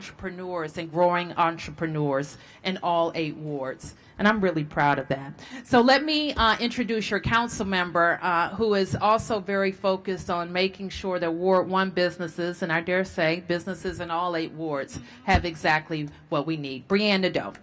entrepreneurs and growing entrepreneurs in all 8 wards. And I'm really proud of that. So let me introduce your council member who is also very focused on making sure that Ward 1 businesses, and I dare say businesses in all 8 wards, have exactly what we need. Brianne Nadeau.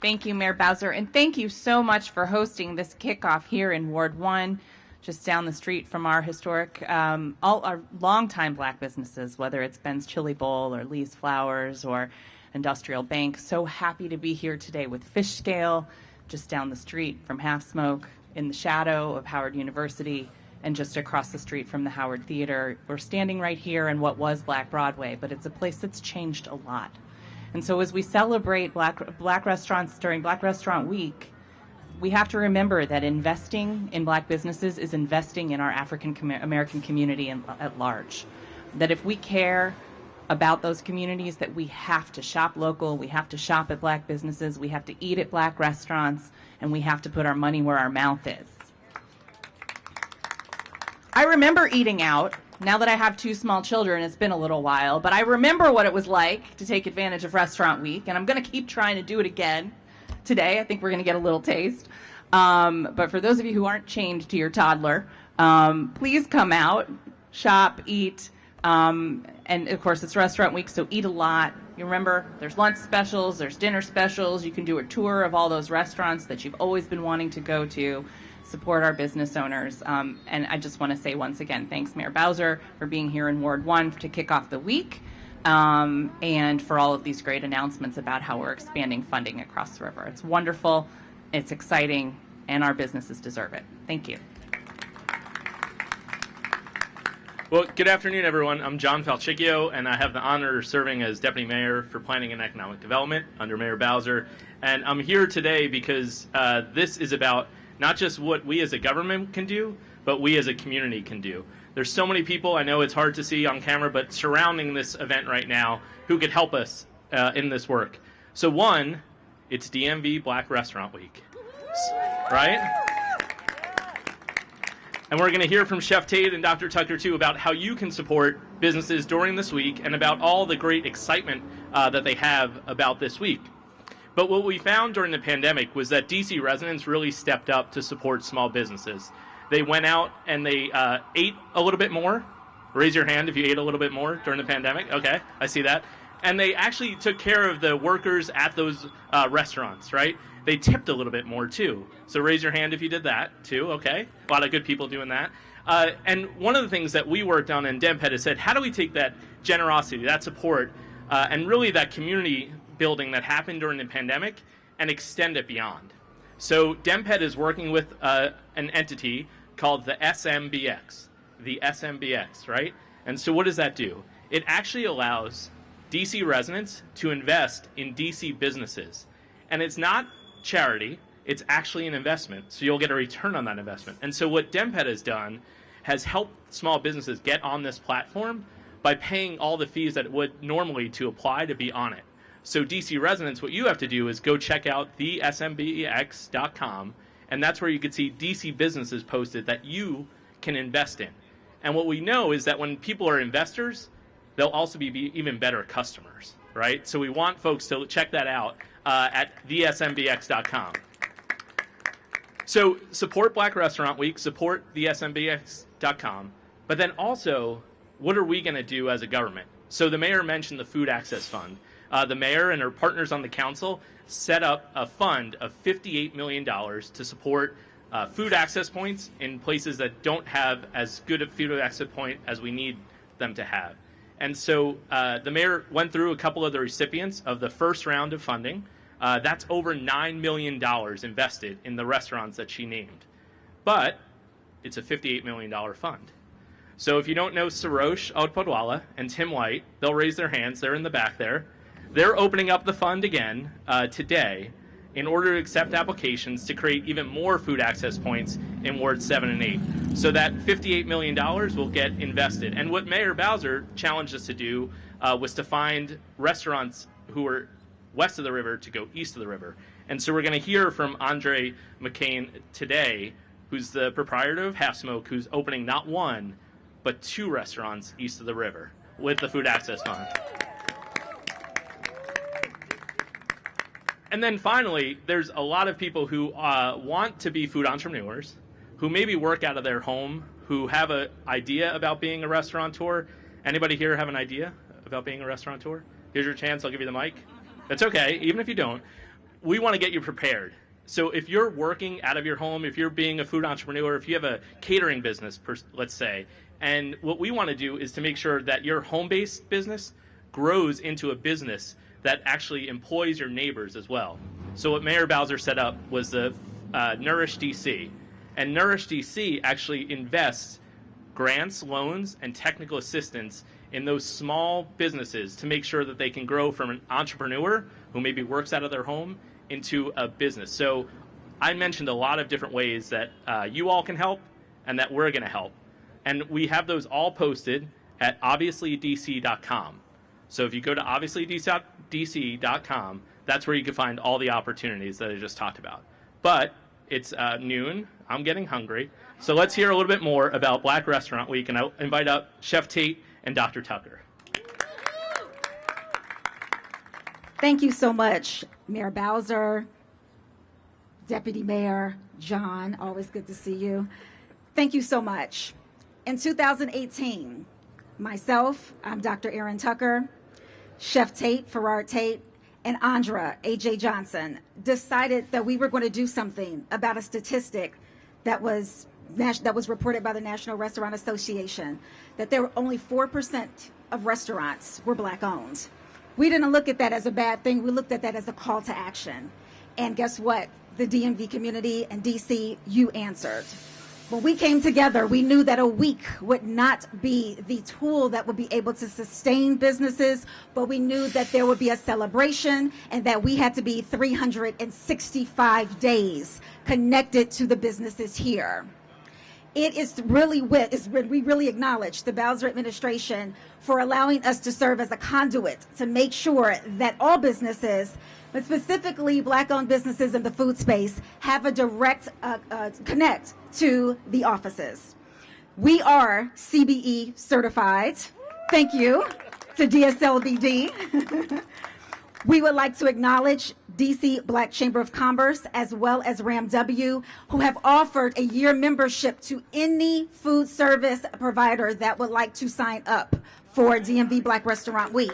Thank you, Mayor Bowser, and thank you so much for hosting this kickoff here in Ward 1. Just down the street from our historic, all our longtime Black businesses, whether it's Ben's Chili Bowl or Lee's Flowers or Industrial Bank. So happy to be here today with Fish Scale, just down the street from Half Smoke, in the shadow of Howard University, and just across the street from the Howard Theater. We're standing right here in what was Black Broadway, but it's a place that's changed a lot. And so as we celebrate Black restaurants during Black Restaurant Week, we have to remember that investing in Black businesses is investing in our African American community at large. That if we care about those communities, that we have to shop local, we have to shop at Black businesses, we have to eat at Black restaurants, and we have to put our money where our mouth is. I remember eating out. Now that I have 2 small children, it's been a little while, but I remember what it was like to take advantage of Restaurant Week, and I'm going to keep trying to do it again. Today, I think we're going to get a little taste. But for those of you who aren't chained to your toddler, please come out, shop, eat. And of course, it's Restaurant Week, so eat a lot. You remember, there's lunch specials, there's dinner specials. You can do a tour of all those restaurants that you've always been wanting to go to. Support our business owners. And I just want to say once again, thanks, Mayor Bowser, for being here in Ward 1 to kick off the week. And for all of these great announcements about how we're expanding funding across the river. It's wonderful, it's exciting, and our businesses deserve it. Thank you. Well, good afternoon, everyone. I'm John Falchicchio, and I have the honor of serving as Deputy Mayor for Planning and Economic Development under Mayor Bowser. And I'm here today because this is about not just what we as a government can do, but we as a community can do. There's so many people, I know it's hard to see on camera, but surrounding this event right now who could help us in this work. So one, it's DMV Black Restaurant Week, right? And we're going to hear from Chef Tate and Dr. Tucker, too, about how you can support businesses during this week and about all the great excitement that they have about this week. But what we found during the pandemic was that DC residents really stepped up to support small businesses. They went out and they ate a little bit more. Raise your hand if you ate a little bit more during the pandemic. Okay, I see that. And they actually took care of the workers at those restaurants, right? They tipped a little bit more, too. So raise your hand if you did that, too. Okay, a lot of good people doing that. And one of the things that we worked on in DMPED is said, how do we take that generosity, that support, and really that community building that happened during the pandemic and extend it beyond? So DMPED is working with an entity called the SMBX, right? And so what does that do? It actually allows DC residents to invest in DC businesses. And it's not charity, it's actually an investment. So you'll get a return on that investment. And so what DMPED has done has helped small businesses get on this platform by paying all the fees that it would normally to apply to be on it. So DC residents, what you have to do is go check out the SMBX.com, and that's where you can see DC businesses posted that you can invest in. And what we know is that when people are investors, they'll also be even better customers, right? So we want folks to check that out at thesmbx.com. So support Black Restaurant Week, support thesmbx.com, but then also, what are we going to do as a government? So the mayor mentioned the Food Access Fund. The mayor and her partners on the council set up a fund of $58 million to support food access points in places that don't have as good a food access point as we need them to have. And so the mayor went through a couple of the recipients of the first round of funding. That's over $9 million invested in the restaurants that she named. But it's a $58 million fund. So if you don't know Sarosh Odpadwala and Tim White, they'll raise their hands. They're in the back there. They're opening up the fund again today in order to accept applications to create even more food access points in Wards 7 and 8. So that $58 million will get invested. And what Mayor Bowser challenged us to do was to find restaurants who are west of the river to go east of the river. And so we're going to hear from Andre Mccain today, who's the proprietor of Half Smoke, who's opening not one, but 2 restaurants east of the river with the Food Access Fund. And then finally, there's a lot of people who want to be food entrepreneurs, who maybe work out of their home, who have an idea about being a restaurateur. Anybody here have an idea about being a restaurateur? Here's your chance. I'll give you the mic. That's okay, even if you don't. We want to get you prepared. So if you're working out of your home, if you're being a food entrepreneur, if you have a catering business, let's say, and what we want to do is to make sure that your home-based business grows into a business that actually employs your neighbors as well. So what Mayor Bowser set up was the Nourish DC. And Nourish DC actually invests grants, loans, and technical assistance in those small businesses to make sure that they can grow from an entrepreneur who maybe works out of their home into a business. So I mentioned a lot of different ways that you all can help and that we're going to help. And we have those all posted at obviouslydc.com. So if you go to obviouslydc.com, that's where you can find all the opportunities that I just talked about. But it's noon. I'm getting hungry. So let's hear a little bit more about Black Restaurant Week, and I'll invite up Chef Tate and Dr. Tucker. Thank you so much, Mayor Bowser, Deputy Mayor John. Always good to see you. Thank you so much. In 2018, myself, I'm Dr. Erin Tucker, Chef Tate, Farrar Tate, and Andra, A.J. Johnson, decided that we were going to do something about a statistic that was reported by the National Restaurant Association, that there were only 4% of restaurants were Black-owned. We didn't look at that as a bad thing. We looked at that as a call to action. And guess what? The DMV community and DC, you answered. When we came together, we knew that a week would not be the tool that would be able to sustain businesses, but we knew that there would be a celebration and that we had to be 365 days connected to the businesses here. It is really we really acknowledge the Bowser administration for allowing us to serve as a conduit to make sure that all businesses, but specifically Black-owned businesses in the food space, have a direct connect to the offices. We are CBE certified. Thank you to DSLBD. We would like to acknowledge DC Black Chamber of Commerce as well as RAMW, who have offered a year membership to any food service provider that would like to sign up for DMV Black Restaurant Week.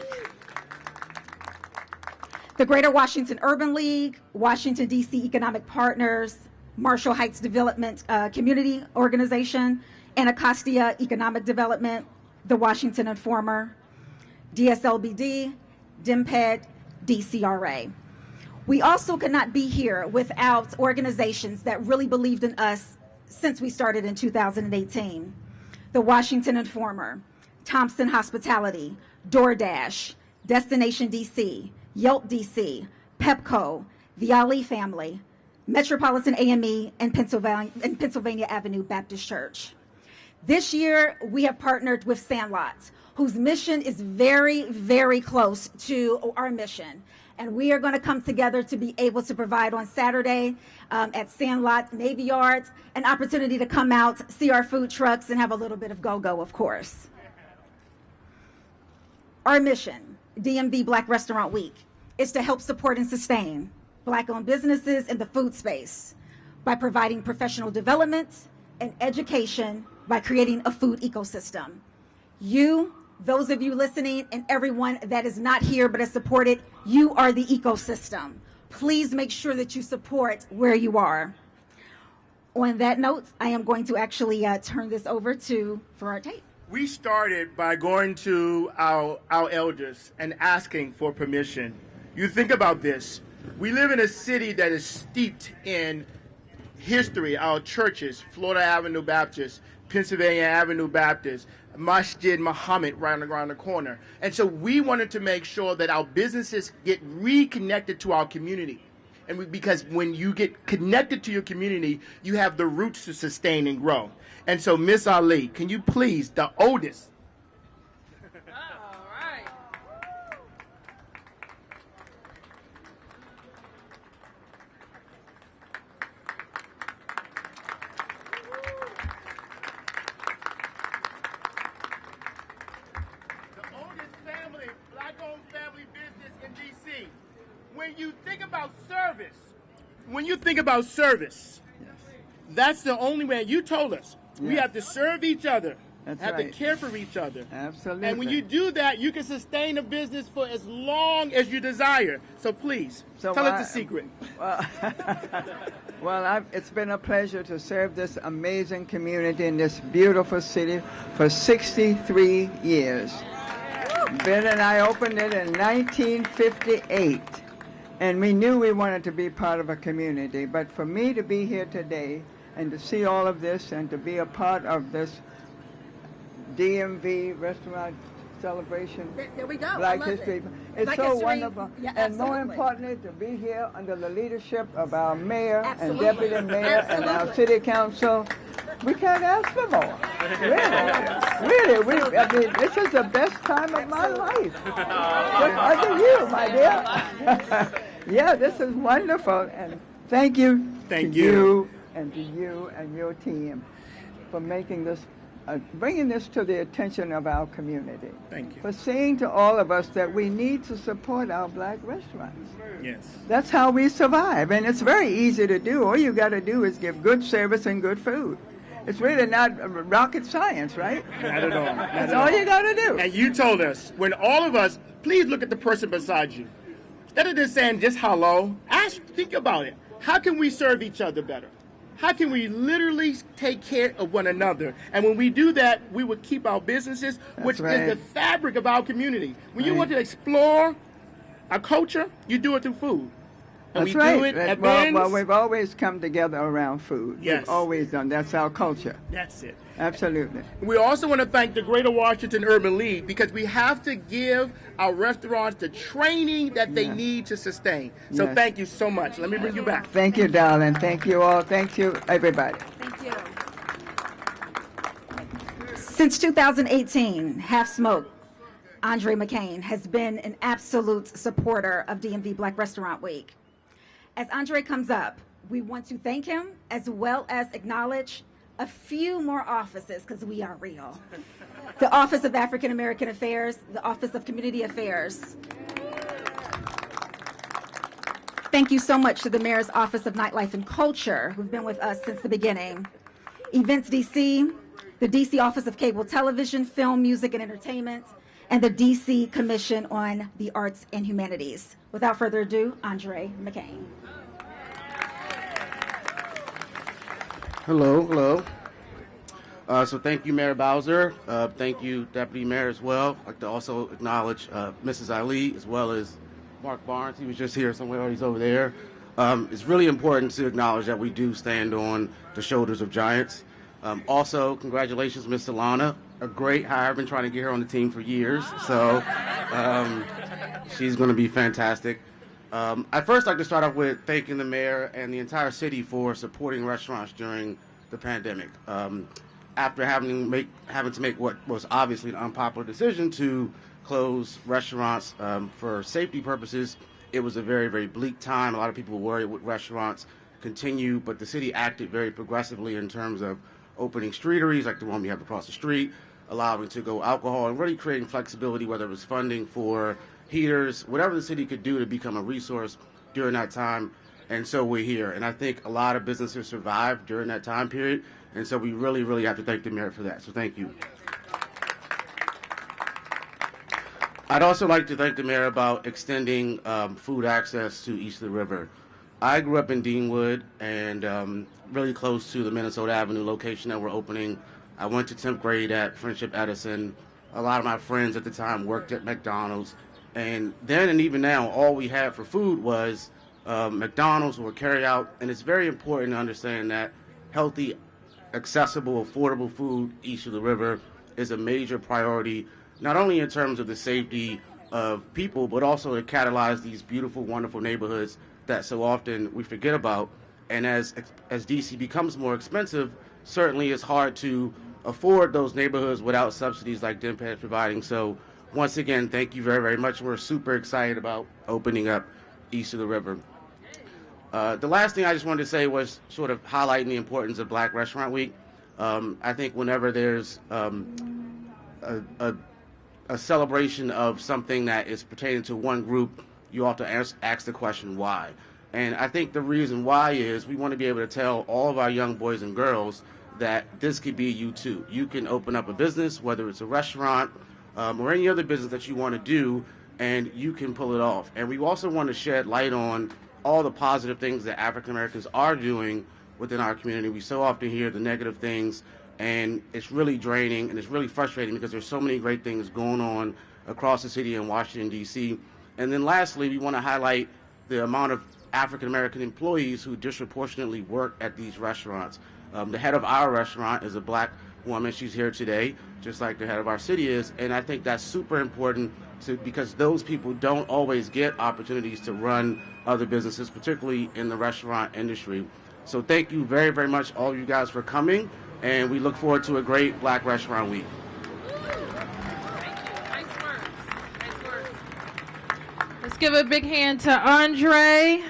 The Greater Washington Urban League, Washington, D.C. Economic Partners, Marshall Heights Development Community Organization, Anacostia Economic Development, the Washington Informer, DSLBD, DMPED, DCRA. We also could not be here without organizations that really believed in us since we started in 2018. The Washington Informer, Thompson Hospitality, DoorDash, Destination DC, Yelp DC, Pepco, the Ali Family, Metropolitan AME, and Pennsylvania Avenue Baptist Church. This year, we have partnered with Sandlot, whose mission is very, very close to our mission. And we are going to come together to be able to provide on Saturday at Sandlot Navy Yard an opportunity to come out, see our food trucks, and have a little bit of go-go, of course. Our mission, DMV Black Restaurant Week, is to help support and sustain Black-owned businesses in the food space by providing professional development and education by creating a food ecosystem. You, those of you listening, and everyone that is not here but is supported, you are the ecosystem. Please make sure that you support where you are. On that note, I am going to actually turn this over to Farrar Tate. We started by going to our elders and asking for permission. You think about this. We live in a city that is steeped in history. Our churches, Florida Avenue Baptist, Pennsylvania Avenue Baptist, Masjid Muhammad right around the corner. And so we wanted to make sure that our businesses get reconnected to our community. And because when you get connected to your community, you have the roots to sustain and grow. And so, Miss Ali, can you please, the oldest, in D.C., when you think about service, that's the only way. You told us we have to serve each other, That's have right. to care for each other. Absolutely. And when you do that, you can sustain a business for as long as you desire. So please, tell us the secret. Well, it's been a pleasure to serve this amazing community in this beautiful city for 63 years. Ben and I opened it in 1958, and we knew we wanted to be part of a community. But for me to be here today and to see all of this and to be a part of this DMV restaurant celebration, There we go. Black I love History. it. It's Black so History, wonderful. yeah, and more absolutely. importantly, to be here under the leadership of our mayor Absolutely. and deputy mayor and our Absolutely. city council. We can't ask for more. Really. I mean, this is the best time of my life. Just under you, my dear. Yeah, this is wonderful. And thank you Thank to you. and to you and your team for making this, bringing this to the attention of our community. Thank you. For saying to all of us that we need to support our black restaurants. Yes. That's how we survive, and it's very easy to do. All you got to do is give good service and good food. It's really not rocket science, right? Not at all. That's all you got to do. And you told us, when all of us, please look at the person beside you. Instead of just saying just hello, think about it. How can we serve each other better? How can we literally take care of one another? And when we do that, we will keep our businesses, which right. is the fabric of our community. When you Right. want to explore our culture, you do it through food. And That's we right. do it at well, Ben's. we've always come together around food. Yes. We've always done. That's our culture. That's it. Absolutely. We also want to thank the Greater Washington Urban League because we have to give our restaurants the training that they Yeah. need to sustain. So Yes. thank you so much. Let me bring you back. Thank you, darling. Thank you all. Thank you, everybody. Thank you. Since 2018, Half Smoke, Andre Mccain, has been an absolute supporter of DMV Black Restaurant Week. As Andre comes up, we want to thank him as well as acknowledge a few more offices because we are real. The Office of African American Affairs, the Office of Community Affairs. Thank you so much to the Mayor's Office of Nightlife and Culture, who've been with us since the beginning. Events DC, the DC Office of Cable Television, Film, Music, and Entertainment, and the DC Commission on the Arts and Humanities. Without further ado, Andre Mccain. Hello. So thank you, Mayor Bowser. Thank you, Deputy Mayor, as well. I'd like to also acknowledge Mrs. Ali, as well as Mark Barnes. He was just here somewhere. He's over there. It's really important to acknowledge that we do stand on the shoulders of giants. Also, congratulations, Miss Solana. A great hire. I've been trying to get her on the team for years. So she's going to be fantastic. I'd first like to start off with thanking the mayor and the entire city for supporting restaurants during the pandemic. After having to make what was obviously an unpopular decision to close restaurants for safety purposes, it was a very, very bleak time. A lot of people were worried would restaurants continue, but the city acted very progressively in terms of opening streeteries like the one we have across the street, allowing to-go alcohol, and really creating flexibility, whether it was funding for heaters, whatever the city could do to become a resource during that time. And so we're here. And I think a lot of businesses survived during that time period. And so we really, really have to thank the mayor for that. So thank you. I'd also like to thank the mayor about extending food access to east of the river. I grew up in Deanwood and really close to the Minnesota Avenue location that we're opening. I went to 10th grade at Friendship Edison. A lot of my friends at the time worked at McDonald's. And then and even now, all we had for food was McDonald's or carry out. And it's very important to understand that healthy, accessible, affordable food east of the river is a major priority, not only in terms of the safety of people, but also to catalyze these beautiful, wonderful neighborhoods that so often we forget about. And as DC becomes more expensive, certainly it's hard to afford those neighborhoods without subsidies like DMPA is providing. So once again, thank you very, very much. We're super excited about opening up east of the river. The last thing I just wanted to say was sort of highlighting the importance of Black Restaurant Week. I think whenever there's a celebration of something that is pertaining to one group you have to ask the question why. And I think the reason why is we want to be able to tell all of our young boys and girls that this could be you too. You can open up a business, whether it's a restaurant or any other business that you want to do, and you can pull it off. And we also want to shed light on all the positive things that African Americans are doing within our community. We so often hear the negative things, and it's really draining and it's really frustrating because there's so many great things going on across the city in Washington, D.C. And then lastly, we want to highlight the amount of African American employees who disproportionately work at these restaurants. The head of our restaurant is a black woman. She's here today, just like the head of our city is. And I think that's super important because those people don't always get opportunities to run other businesses, particularly in the restaurant industry. So thank you very, very much, all of you guys, for coming. And we look forward to a great Black Restaurant Week. Thank you. Nice words. Nice words. Let's give a big hand to Andre,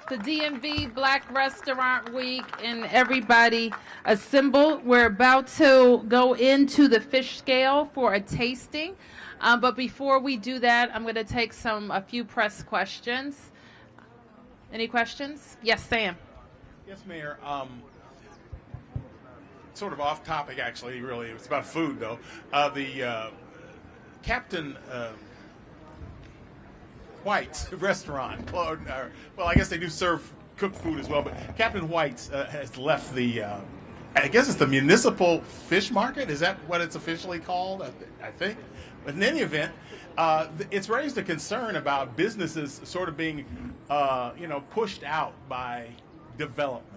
the DMV Black Restaurant Week, and everybody assembled. We're about to go into the fish scale for a tasting. But before we do that, I'm going to take a few press questions. Any questions? Yes, Sam. Yes, Mayor. Sort of off topic, actually, really. It's about food, though. The Captain White's restaurant. Well, I guess they do serve cooked food as well, but Captain White's has left the, I guess it's the municipal fish market. Is that what it's officially called? I think. But in any event, it's raised a concern about businesses sort of being, pushed out by development.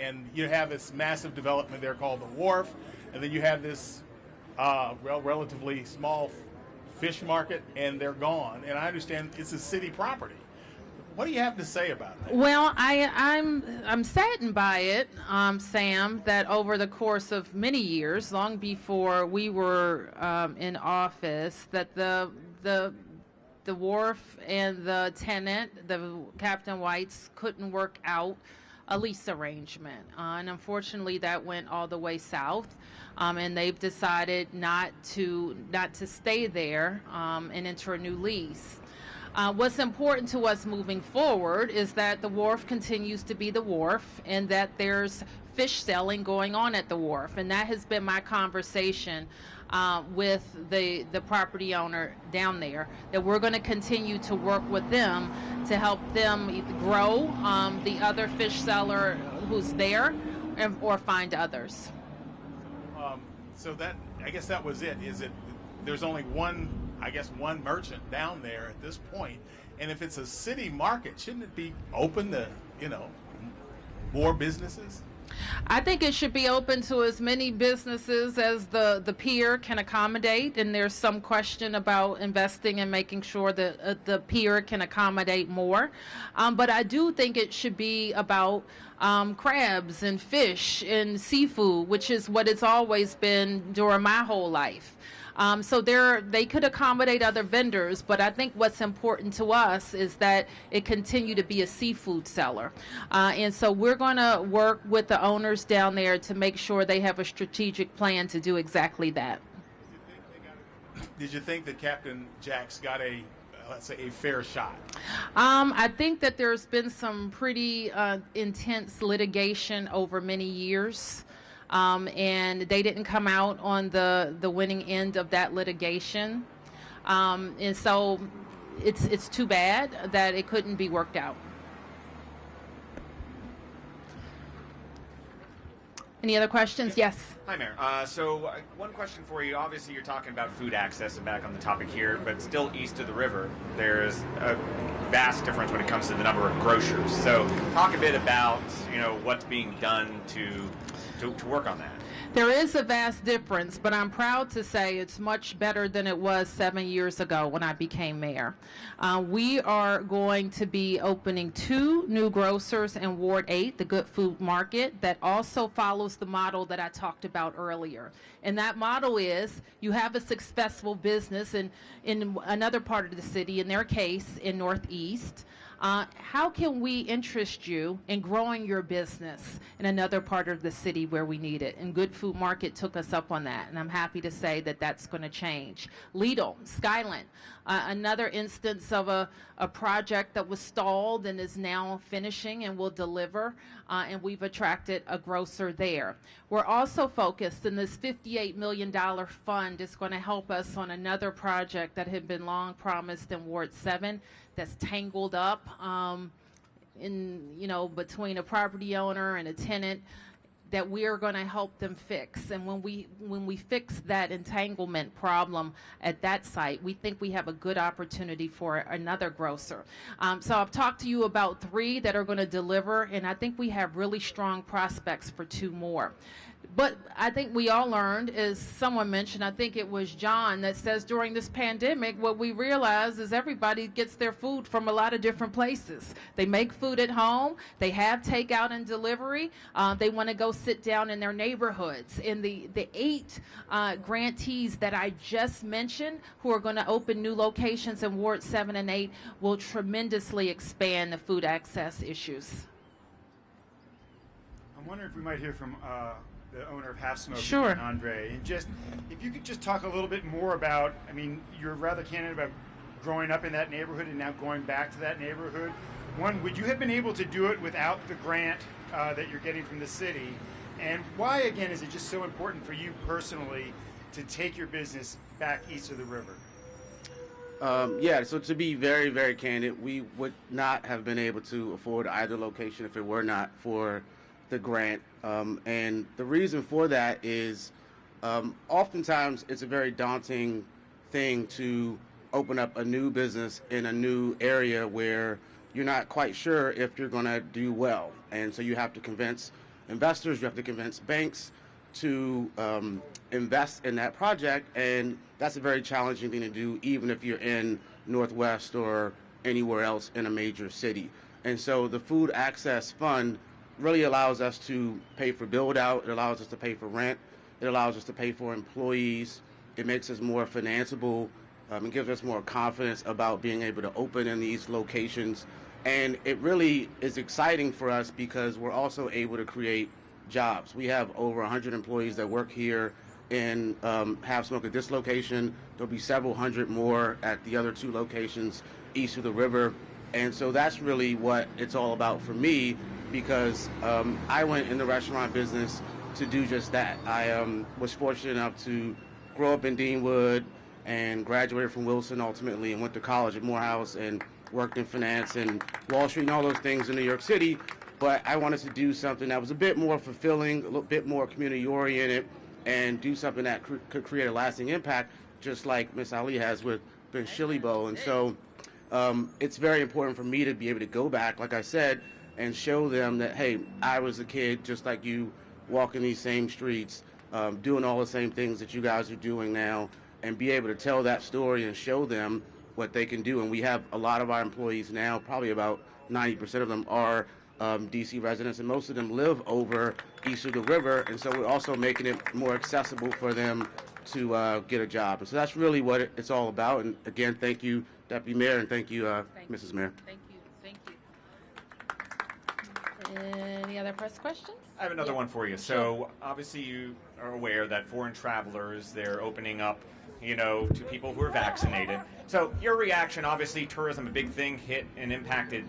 And you have this massive development there called the Wharf, and then you have this relatively small fish market, and they're gone. And I understand it's a city property. What do you have to say about that? Well, I'm saddened by it, Sam, that over the course of many years, long before we were in office, that the Wharf and the tenant, the Captain White's, couldn't work out a lease arrangement. And unfortunately, that went all the way south. And they've decided not to stay there and enter a new lease. What's important to us moving forward is that the Wharf continues to be the Wharf and that there's fish selling going on at the Wharf. And that has been my conversation with the property owner down there, that we're going to continue to work with them to help them either grow the other fish seller who's there or find others. So that, I guess that was it. Is it, there's only one merchant down there at this point, and if it's a city market, shouldn't it be open to, more businesses? I think it should be open to as many businesses as the pier can accommodate, and there's some question about investing and making sure that the pier can accommodate more. But I do think it should be about crabs and fish and seafood, which is what it's always been during my whole life. So they could accommodate other vendors, but I think what's important to us is that it continue to be a seafood seller. And so we're going to work with the owners down there to make sure they have a strategic plan to do exactly that. Did you think that Captain Jack's got a fair shot? I think that there's been some pretty intense litigation over many years. And they didn't come out on the winning end of that litigation. And so it's too bad that it couldn't be worked out. Any other questions? Yes. Hi, Mayor. One question for you. Obviously, you're talking about food access and back on the topic here, but still east of the river, there's a vast difference when it comes to the number of grocers. So talk a bit about, what's being done to work on that. There is a vast difference, but I'm proud to say it's much better than it was 7 years ago when I became mayor. We are going to be opening 2 new grocers in Ward 8, the Good Food Market, that also follows the model that I talked about earlier. And that model is you have a successful business in another part of the city, in their case, in Northeast. How can we interest you in growing your business in another part of the city where we need it? And Good Food Market took us up on that, and I'm happy to say that that's going to change. Lidl, Skyland, another instance of a project that was stalled and is now finishing and will deliver, and we've attracted a grocer there. We're also focused, and this $58 million fund is going to help us on another project that had been long promised in Ward 7 that's tangled up between a property owner and a tenant, that we are going to help them fix. And when we fix that entanglement problem at that site, we think we have a good opportunity for another grocer. So I've talked to you about 3 that are going to deliver, and I think we have really strong prospects for 2 more. But I think we all learned, as someone mentioned, I think it was John, that says during this pandemic, what we realize is everybody gets their food from a lot of different places. They make food at home. They have takeout and delivery. They want to go sit down in their neighborhoods. And the 8 grantees that I just mentioned who are going to open new locations in Ward 7 and 8 will tremendously expand the food access issues. I'm wondering if we might hear from the owner of Half Smoke, Sure. Andre, and just if you could just talk a little bit more about, I mean, you're rather candid about growing up in that neighborhood and now going back to that neighborhood. One, would you have been able to do it without the grant that you're getting from the city? And why, again, is it just so important for you personally to take your business back east of the river? So to be very, very candid, we would not have been able to afford either location if it were not for the grant. And the reason for that is oftentimes it's a very daunting thing to open up a new business in a new area where you're not quite sure if you're going to do well. And so you have to convince investors, you have to convince banks to invest in that project. And that's a very challenging thing to do, even if you're in Northwest or anywhere else in a major city. And so the Food Access Fund really allows us to pay for build out. It allows us to pay for rent. It allows us to pay for employees. It makes us more financeable. It gives us more confidence about being able to open in these locations. And it really is exciting for us because we're also able to create jobs. We have over 100 employees that work here in Half Smoke at this location. There'll be several hundred more at the other 2 locations east of the river. And so that's really what it's all about for me, because I went in the restaurant business to do just that. I was fortunate enough to grow up in Deanwood and graduated from Wilson ultimately, and went to college at Morehouse and worked in finance and Wall Street and all those things in New York City. But I wanted to do something that was a bit more fulfilling, a little bit more community oriented, and do something that could create a lasting impact, just like Miss Ali has with Ben Chili Bowl. And so it's very important for me to be able to go back, like I said, and show them that, hey, I was a kid just like you, walking these same streets, doing all the same things that you guys are doing now, and be able to tell that story and show them what they can do. And we have a lot of our employees now, probably about 90% of them are DC residents, and most of them live over east of the river, and so we're also making it more accessible for them to get a job. And so that's really what it's all about. And again, thank you, Deputy Mayor, and thank you, Mrs. Mayor. Thank you. Any other press questions? I have another one for you. So obviously you are aware that foreign travelers, they're opening up, to people who are vaccinated. So your reaction, obviously tourism, a big thing, hit and impacted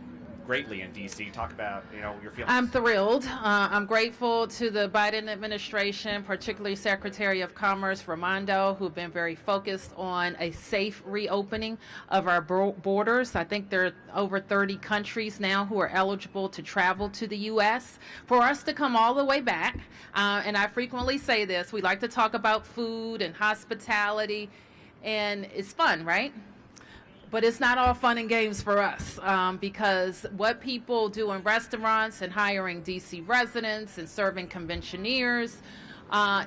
greatly in D.C. Talk about, your feelings. I'm thrilled. I'm grateful to the Biden administration, particularly Secretary of Commerce Raimondo, who've been very focused on a safe reopening of our borders. I think there are over 30 countries now who are eligible to travel to the U.S. For us to come all the way back, and I frequently say this, we like to talk about food and hospitality, and it's fun, right? But it's not all fun and games for us, because what people do in restaurants and hiring DC residents and serving conventioneers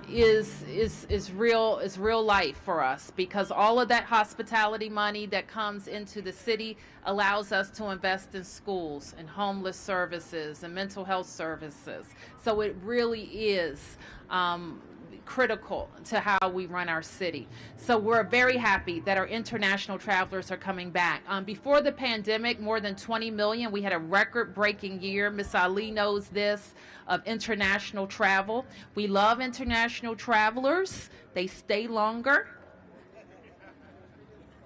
is real life for us, because all of that hospitality money that comes into the city allows us to invest in schools and homeless services and mental health services. So it really is critical to how we run our city. So we're very happy that our international travelers are coming back. Before the pandemic, more than 20 million. We had a record-breaking year. Ms. Ali knows this, of international travel. We love international travelers. They stay longer.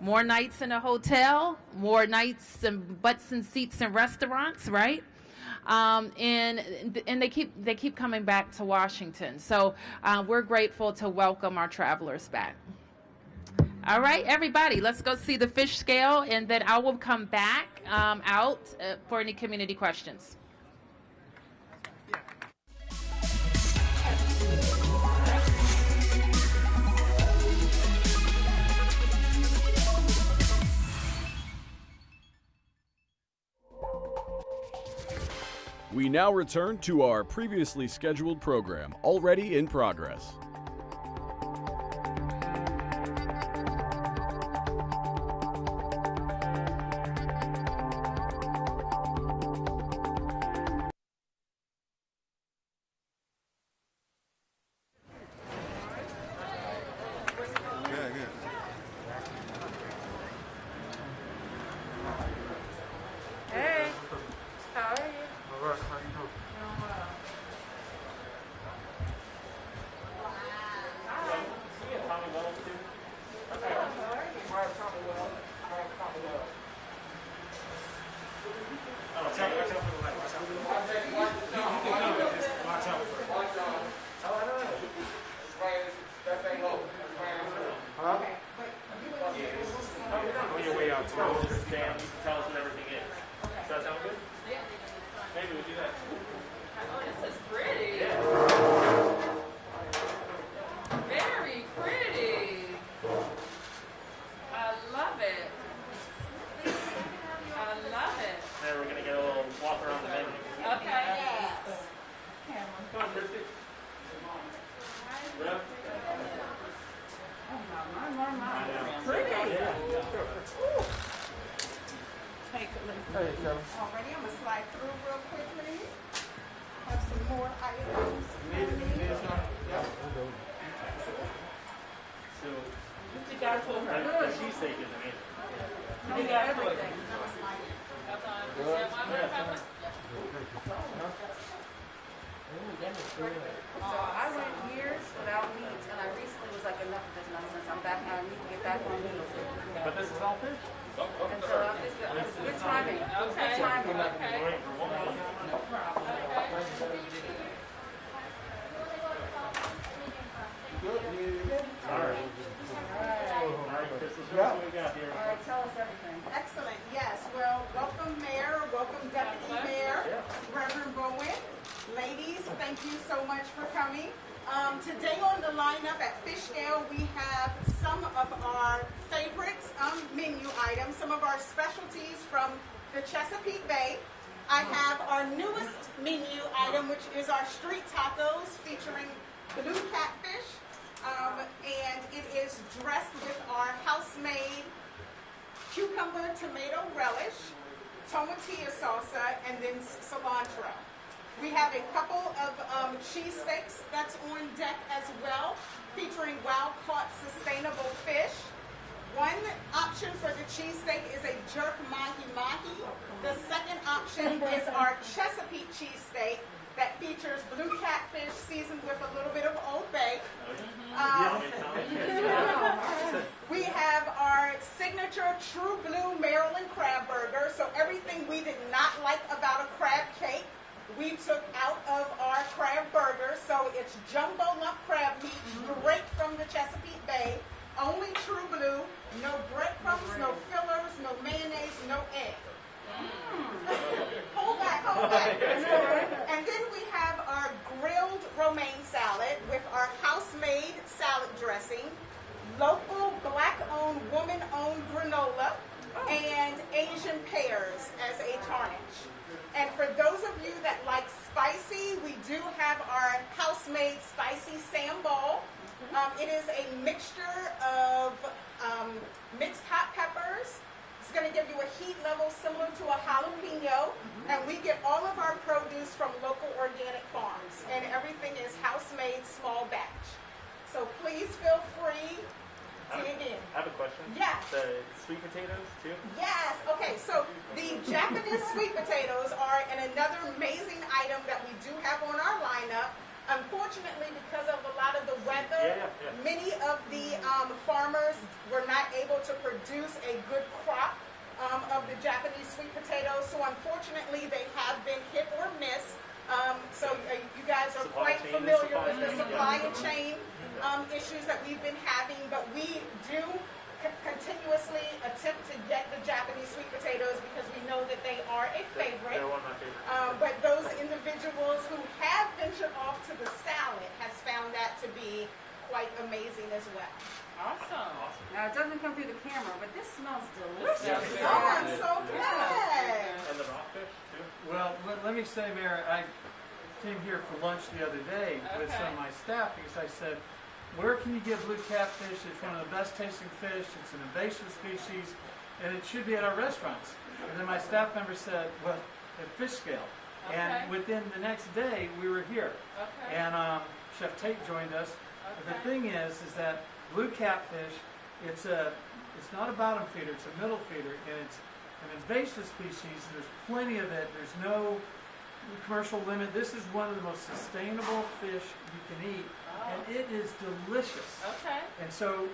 More nights in a hotel, more nights and butts and seats in restaurants, right? And they keep coming back to Washington. So we're grateful to welcome our travelers back. All right, everybody, let's go see the fish scale, and then I will come back out for any community questions. We now return to our previously scheduled program, already in progress. Cheesesteaks that's on deck as well, featuring wild-caught sustainable fish. One option for the cheesesteak is a jerk mahi-mahi. The second option is our Chesapeake cheesesteak that features blue catfish seasoned with a little bit of Old Bay. We have our signature True Blue Maryland crab burger. So everything we did not like about a crab cake, we took out of our crab burger. So it's jumbo lump crab meat straight from the Chesapeake Bay. Only True Blue, no breadcrumbs, no fillers, no mayonnaise, no egg. Hold back. And then we have our grilled romaine salad with our house-made salad dressing, local black-owned, woman-owned granola, and Asian pears as a tarnish. And for those of you that like spicy, we do have our house-made spicy sambal. It is a mixture of mixed hot peppers. It's going to give you a heat level similar to a jalapeno. And we get all of our produce from local organic farms. And everything is house-made, small batch. So please feel free to dig in. I have a question. Yes. The sweet potatoes, too? Yes. Okay. So the Japanese sweet potatoes are another amazing item that we do have on our lineup. Unfortunately, because of a lot of the weather, many of the farmers were not able to produce a good crop of the Japanese sweet potatoes. So unfortunately, they have been hit or miss. So you guys are quite familiar with the supply and chain issues that we've been having, but we do continuously attempt to get the Japanese sweet potatoes because we know that they are a favorite. They're one of my favorites. But those individuals who have ventured off to the salad has found that to be quite amazing as well. Awesome. Now it doesn't come through the camera, but this smells delicious. Oh, I'm so glad. And the rockfish, too? Well, let me say, Mayor, I came here for lunch the other day with some of my staff because I said, where can you get blue catfish? It's one of the best tasting fish. It's an invasive species, and it should be at our restaurants. And then my staff member said, well, at fish scale. Okay. And within the next day, we were here. Okay. And Chef Tate joined us. Okay. The thing is that blue catfish, it's not a bottom feeder, it's a middle feeder, and it's an invasive species. There's plenty of it. There's no commercial limit. This is one of the most sustainable fish you can eat. And it is delicious. Okay. And so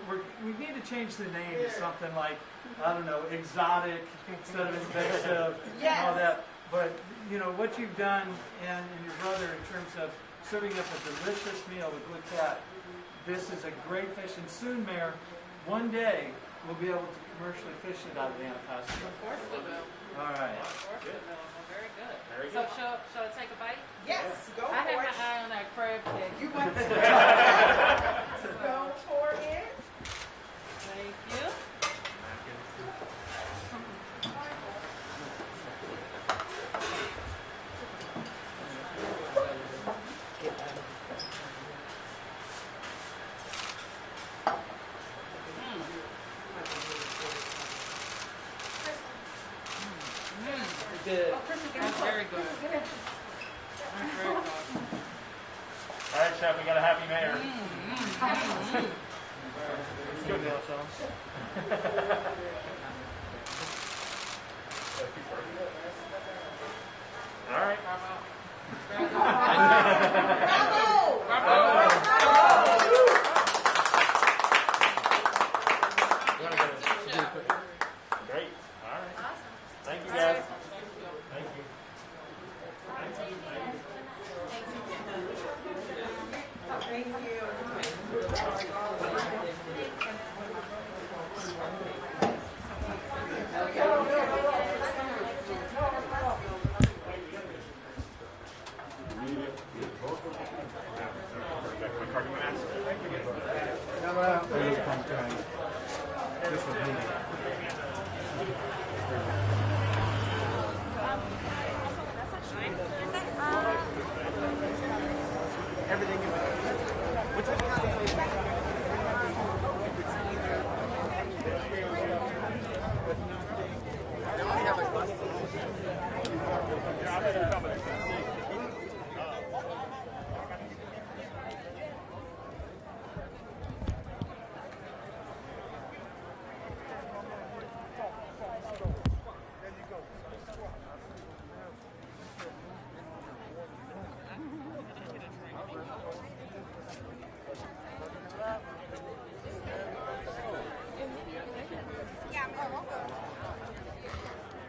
we need to change the name to something like, I don't know, exotic instead of invasive and all that. But, you know, what you've done and your brother in terms of serving up a delicious meal with blue cat, this is a great fish. And soon, Mayor, one day we'll be able to commercially fish it out of the Anacostia. Of course we will. All right. Of course we will. Well, very good. Very So good. shall I take a bite? Yes, go I for have it. my eye on that crab cake. You want to go for it? Thank you. Good. Oh, Kristen, give me That's some. very good. That's very good. All right, Chef, we got a happy mayor. Mm-hmm. It's good now, Sean.